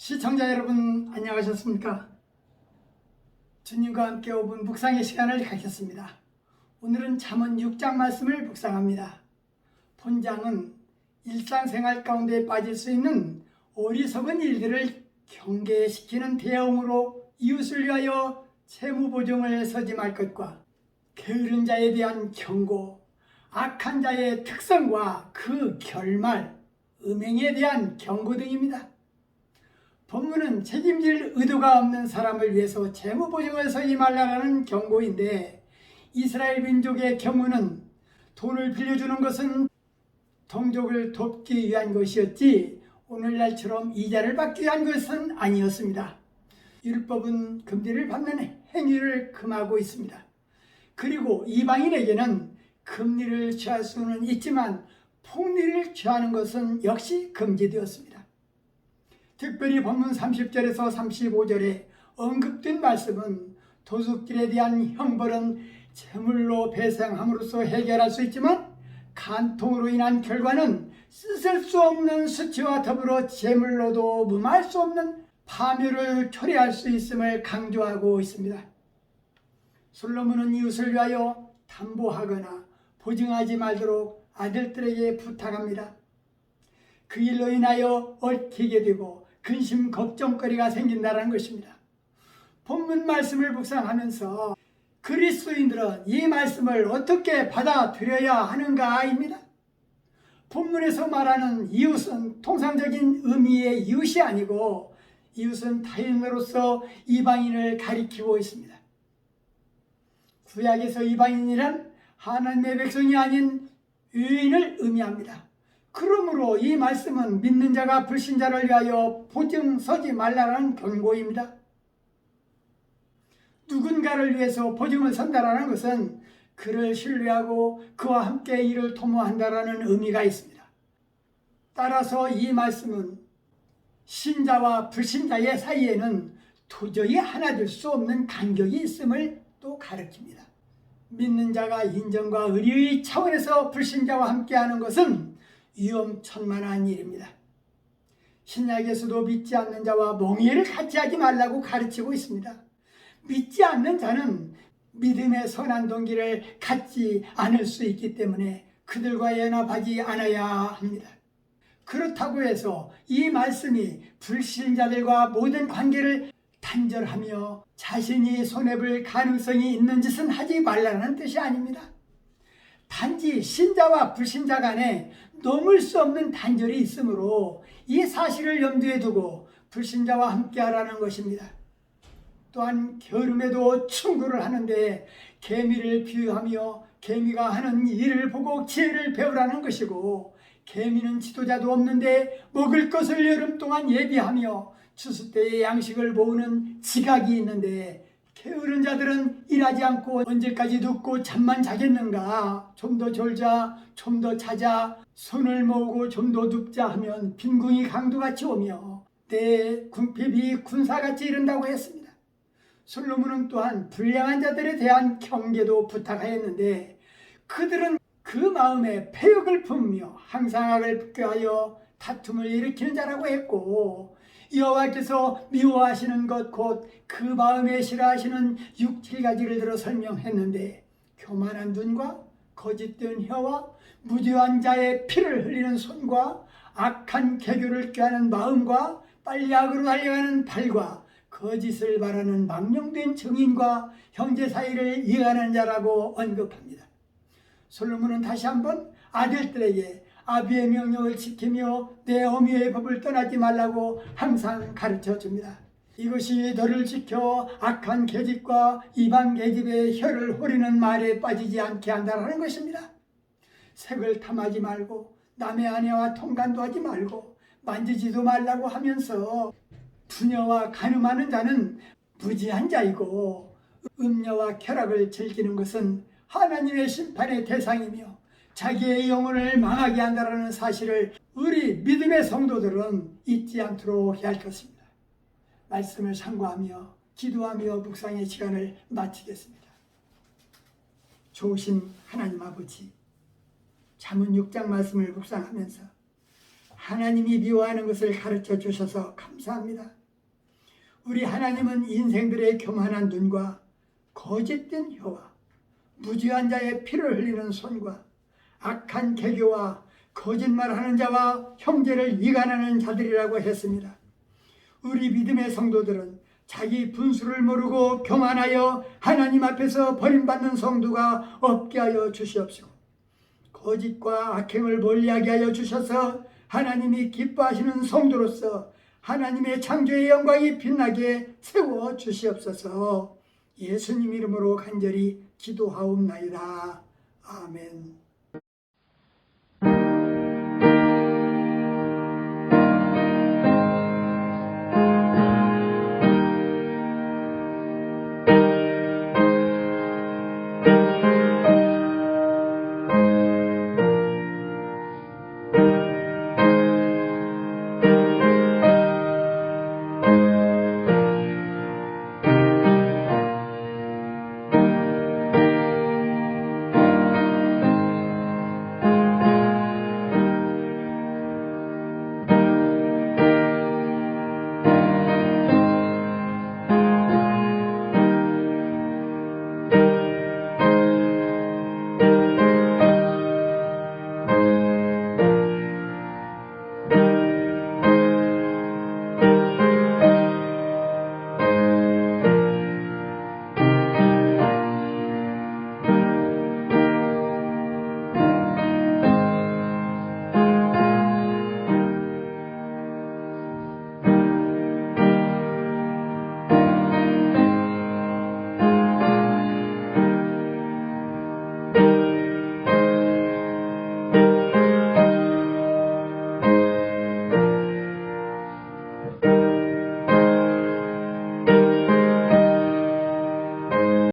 시청자 여러분 안녕하셨습니까? 주님과 함께 5분 묵상의 시간을 갖겠습니다. 오늘은 잠언 6장 말씀을 묵상합니다. 본장은 일상생활 가운데 빠질 수 있는 어리석은 일들을 경계시키는 대응으로 이웃을 위하여 채무보증을 서지 말 것과 게으른 자에 대한 경고, 악한 자의 특성과 그 결말, 음행에 대한 경고 등입니다. 본문은 책임질 의도가 없는 사람을 위해서 채무보증을 서지 말라는 경고인데, 이스라엘 민족의 경우는 돈을 빌려주는 것은 동족을 돕기 위한 것이었지 오늘날처럼 이자를 받기 위한 것은 아니었습니다. 율법은 금리를 받는 행위를 금하고 있습니다. 그리고 이방인에게는 금리를 취할 수는 있지만 폭리를 취하는 것은 역시 금지되었습니다. 특별히 본문 30절에서 35절에 언급된 말씀은 도둑질에 대한 형벌은 제물로 배상함으로써 해결할 수 있지만 간통으로 인한 결과는 씻을 수 없는 수치와 더불어 제물로도 무마할 수 없는 파멸을 초래할 수 있음을 강조하고 있습니다. 솔로몬은 이웃을 위하여 담보하거나 보증하지 말도록 아들들에게 부탁합니다. 그 일로 인하여 얽히게 되고 근심 걱정거리가 생긴다는 것입니다. 본문 말씀을 묵상하면서 그리스도인들은 이 말씀을 어떻게 받아들여야 하는가입니다. 본문에서 말하는 이웃은 통상적인 의미의 이웃이 아니고 이웃은 타인으로서 이방인을 가리키고 있습니다. 구약에서 이방인이란 하나님의 백성이 아닌 유인을 의미합니다. 그러므로 이 말씀은 믿는 자가 불신자를 위하여 보증 서지 말라는 경고입니다. 누군가를 위해서 보증을 선다라는 것은 그를 신뢰하고 그와 함께 일을 도모한다라는 의미가 있습니다. 따라서 이 말씀은 신자와 불신자의 사이에는 도저히 하나 될 수 없는 간격이 있음을 또 가르칩니다. 믿는 자가 인정과 의리의 차원에서 불신자와 함께하는 것은 위험천만한 일입니다. 신약에서도 믿지 않는 자와 멍에를 같이 하지 말라고 가르치고 있습니다. 믿지 않는 자는 믿음의 선한 동기를 갖지 않을 수 있기 때문에 그들과 연합하지 않아야 합니다. 그렇다고 해서 이 말씀이 불신자들과 모든 관계를 단절하며 자신이 손해볼 가능성이 있는 짓은 하지 말라는 뜻이 아닙니다. 단지 신자와 불신자 간에 넘을 수 없는 단절이 있으므로 이 사실을 염두에 두고 불신자와 함께하라는 것입니다. 또한 게으름에도 충고를 하는데 개미를 비유하며 개미가 하는 일을 보고 지혜를 배우라는 것이고, 개미는 지도자도 없는데 먹을 것을 여름 동안 예비하며 추수 때의 양식을 모으는 지각이 있는데 게으른 자들은 일하지 않고 언제까지 눕고 잠만 자겠는가? 좀 더 졸자, 좀 더 자자, 손을 모으고 좀 더 눕자 하면 빈궁이 강도같이 오며 내 궁핍이 군사같이 이른다고 했습니다. 솔로몬은 또한 불량한 자들에 대한 경계도 부탁하였는데 그들은 그 마음에 패역을 품으며 항상 악을 꾀하여 다툼을 일으키는 자라고 했고, 여호와께서 미워하시는 것 곧 그 마음에 싫어하시는 6, 7가지를 들어 설명했는데 교만한 눈과 거짓된 혀와 무죄한 자의 피를 흘리는 손과 악한 개교를 꾀하는 마음과 빨리 악으로 달려가는 발과 거짓을 바라는 망령된 증인과 형제 사이를 이해하는 자라고 언급합니다. 솔로몬은 다시 한번 아들들에게 아비의 명령을 지키며 내 어미의 법을 떠나지 말라고 항상 가르쳐 줍니다. 이것이 너를 지켜 악한 계집과 이방 계집의 혀를 호리는 말에 빠지지 않게 한다는 것입니다. 색을 탐하지 말고 남의 아내와 통간도 하지 말고 만지지도 말라고 하면서 부녀와 간음하는 자는 무지한 자이고 음녀와 쾌락을 즐기는 것은 하나님의 심판의 대상이며 자기의 영혼을 망하게 한다는 사실을 우리 믿음의 성도들은 잊지 않도록 해야 할 것입니다. 말씀을 상고하며 기도하며 묵상의 시간을 마치겠습니다. 좋으신 하나님 아버지, 잠언 6장 말씀을 묵상하면서 하나님이 미워하는 것을 가르쳐 주셔서 감사합니다. 우리 하나님은 인생들의 교만한 눈과 거짓된 혀와 무지한 자의 피를 흘리는 손과 악한 개교와 거짓말하는 자와 형제를 이간하는 자들이라고 했습니다. 우리 믿음의 성도들은 자기 분수를 모르고 교만하여 하나님 앞에서 버림받는 성도가 없게 하여 주시옵시고, 거짓과 악행을 멀리하게 하여 주셔서 하나님이 기뻐하시는 성도로서 하나님의 창조의 영광이 빛나게 세워 주시옵소서. 예수님 이름으로 간절히 기도하옵나이다. 아멘.